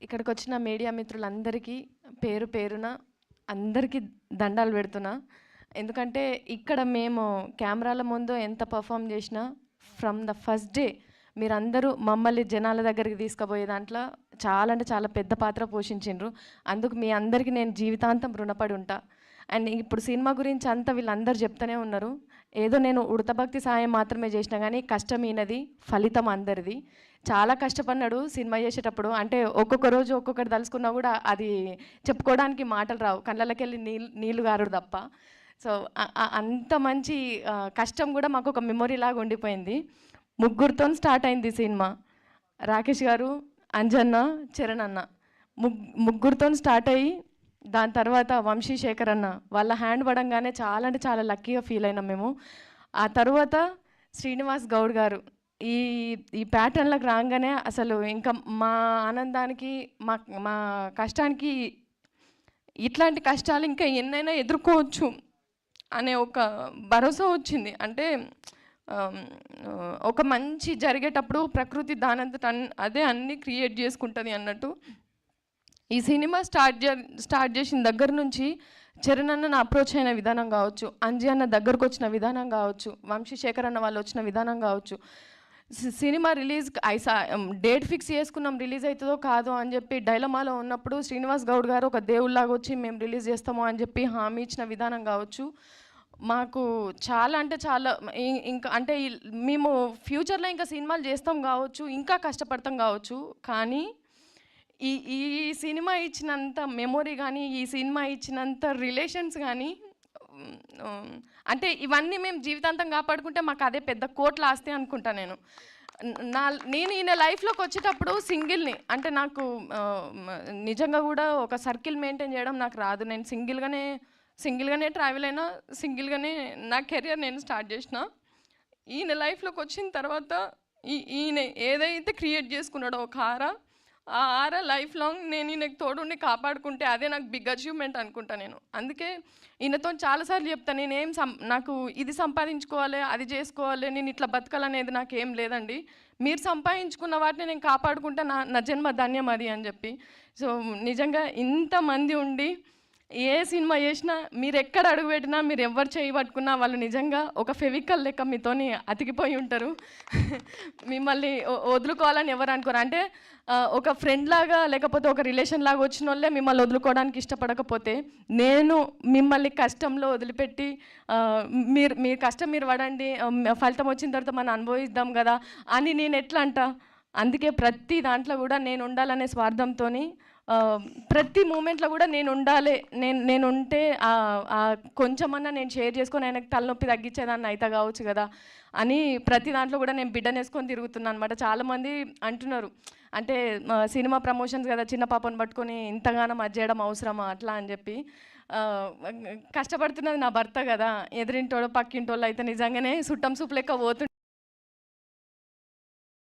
ఇక్కడికి వచ్చిన మీడియా మిత్రులందరికీ పేరు పేరున అందరికీ దండాలు పెడుతున్నా. ఎందుకంటే ఇక్కడ మేము కెమెరాల ముందు ఎంత పర్ఫామ్ చేసినా ఫ్రమ్ ద ఫస్ట్ డే మీరందరూ మమ్మల్ని జనాల దగ్గరికి తీసుకుపోయే దాంట్లో చాలా అంటే చాలా పెద్ద పాత్ర పోషించిండ్రు. అందుకు మీ అందరికీ నేను జీవితాంతం రుణపడి ఉంటా. అండ్ ఇప్పుడు సినిమా గురించి అంతా వీళ్ళందరూ చెప్తూనే ఉన్నారు. ఏదో నేను ఉడతభక్తి సాయం మాత్రమే చేసినా కానీ కష్టం ఈయనది, ఫలితం అందరిది. చాలా కష్టపడినాడు సినిమా చేసేటప్పుడు. అంటే ఒక్కొక్క రోజు ఒక్కొక్కటి తలుసుకున్నా కూడా అది చెప్పుకోవడానికి మాటలు రావు, కళ్ళకి వెళ్ళి నీళ్ళు గారుడు తప్ప. సో అంత మంచి కష్టం కూడా మాకు ఒక మెమొరీ లాగా ఉండిపోయింది. ముగ్గురితో స్టార్ట్ అయింది సినిమా. రాకేష్ గారు, అంజన్న, చరణ్ అన్న ముగ్గురితో స్టార్ట్ అయ్యి దాని తర్వాత వంశీ శేఖర్ అన్న వాళ్ళ హ్యాండ్ పడంగానే చాలా అంటే చాలా లక్కీగా ఫీల్ అయినాం మేము. ఆ తర్వాత శ్రీనివాస్ గౌడ్ గారు ఈ ఈ ప్యాటర్న్లకు రాగానే అసలు ఇంకా మా ఆనందానికి మా కష్టానికి ఇట్లాంటి కష్టాలు ఇంకా ఎన్నైనా ఎదుర్కోవచ్చు అనే ఒక భరోసా వచ్చింది. అంటే ఒక మంచి జరిగేటప్పుడు ప్రకృతి దానంతట అదే అన్నీ క్రియేట్ చేసుకుంటుంది అన్నట్టు. ఈ సినిమా స్టార్ట్ చేసిన దగ్గర నుంచి చరణ్ అన్న అప్రోచ్ అయిన విధానం కావచ్చు, అంజీ అన్న దగ్గరకు వచ్చిన విధానం కావచ్చు, వంశీ శేఖర్ అన్న వాళ్ళు వచ్చిన విధానం కావచ్చు, సినిమా రిలీజ్ డేట్ ఫిక్స్ చేసుకున్నాం రిలీజ్ అవుతుందో కాదో అని చెప్పి డైలమాలో ఉన్నప్పుడు శ్రీనివాస్ గౌడ్ గారు ఒక దేవుళ్ళలాగా వచ్చి మేము రిలీజ్ చేస్తాము అని చెప్పి హామీ ఇచ్చిన విధానం కావచ్చు, మాకు చాలా అంటే చాలా ఇంకా అంటే మేము ఫ్యూచర్లో ఇంకా సినిమాలు చేస్తాం కావచ్చు, ఇంకా కష్టపడతాం కావచ్చు, కానీ ఈ ఈ సినిమా ఇచ్చినంత మెమొరీ కానీ, ఈ సినిమా ఇచ్చినంత రిలేషన్స్ కానీ, అంటే ఇవన్నీ మేము జీవితాంతం కాపాడుకుంటే మాకు అదే పెద్ద కోట్ల ఆస్తి అనుకుంటా. నేను ఈయన లైఫ్లోకి వచ్చేటప్పుడు సింగిల్ని, అంటే నాకు నిజంగా కూడా ఒక సర్కిల్ మెయింటైన్ చేయడం నాకు రాదు. నేను సింగిల్గానే ట్రావెల్ అయినా, సింగిల్గానే నా కెరియర్ నేను స్టార్ట్ చేసిన. ఈయన లైఫ్లోకి వచ్చిన తర్వాత ఈయన ఏదైతే క్రియేట్ చేసుకున్నాడో ఒక ఆర లైఫ్ లాంగ్ నేను ఈయనకు తోడుండి కాపాడుకుంటే అదే నాకు బిగ్ అచీవ్మెంట్ అనుకుంటా నేను. అందుకే ఈయనతో చాలాసార్లు చెప్తాను, నాకు ఇది సంపాదించుకోవాలి, అది చేసుకోవాలి, నేను ఇట్లా బతకాలనేది నాకేం లేదండి. మీరు సంపాదించుకున్న వాటిని నేను కాపాడుకుంటే నా జన్మ ధన్యం అది అని చెప్పి. సో నిజంగా ఇంతమంది ఉండి ఏ సినిమా చేసినా మీరు ఎక్కడ అడుగుపెట్టినా, మీరు ఎవరు చేయబట్టుకున్నా వాళ్ళు నిజంగా ఒక ఫెవికల్ లెక్క మీతోని అతికిపోయి ఉంటారు. మిమ్మల్ని వదులుకోవాలని ఎవరు అనుకోరు. అంటే ఒక ఫ్రెండ్ లాగా లేకపోతే ఒక రిలేషన్ లాగా వచ్చిన వాళ్ళే మిమ్మల్ని వదులుకోవడానికి ఇష్టపడకపోతే, నేను మిమ్మల్ని కష్టంలో వదిలిపెట్టి మీ కష్టం మీరు పడండి, ఫలితం వచ్చిన తర్వాత మనం అనుభవిద్దాం కదా అని నేను ఎట్లా అంట. అందుకే ప్రతి దాంట్లో కూడా నేను ఉండాలనే స్వార్థంతో ప్రతి మూమెంట్లో కూడా నేను ఉండాలి, నేను ఉంటే కొంచెమన్నా నేను షేర్ చేసుకొని ఆయనకు తలనొప్పి తగ్గించేదాన్ని అయితే కావచ్చు కదా అని ప్రతి దాంట్లో కూడా నేను బిడ్డనేసుకొని తిరుగుతున్నాను అనమాట. చాలామంది అంటున్నారు, అంటే సినిమా ప్రమోషన్స్ కదా చిన్న పాపను పట్టుకొని ఇంతగానో అది చేయడం అవసరమా అట్లా అని చెప్పి. కష్టపడుతున్నది నా భర్త కదా, ఎదురింటోళ్ళు పక్కింటోళ్ళు అయితే నిజంగానే సుట్టం సూపు లెక్క పోతుంటే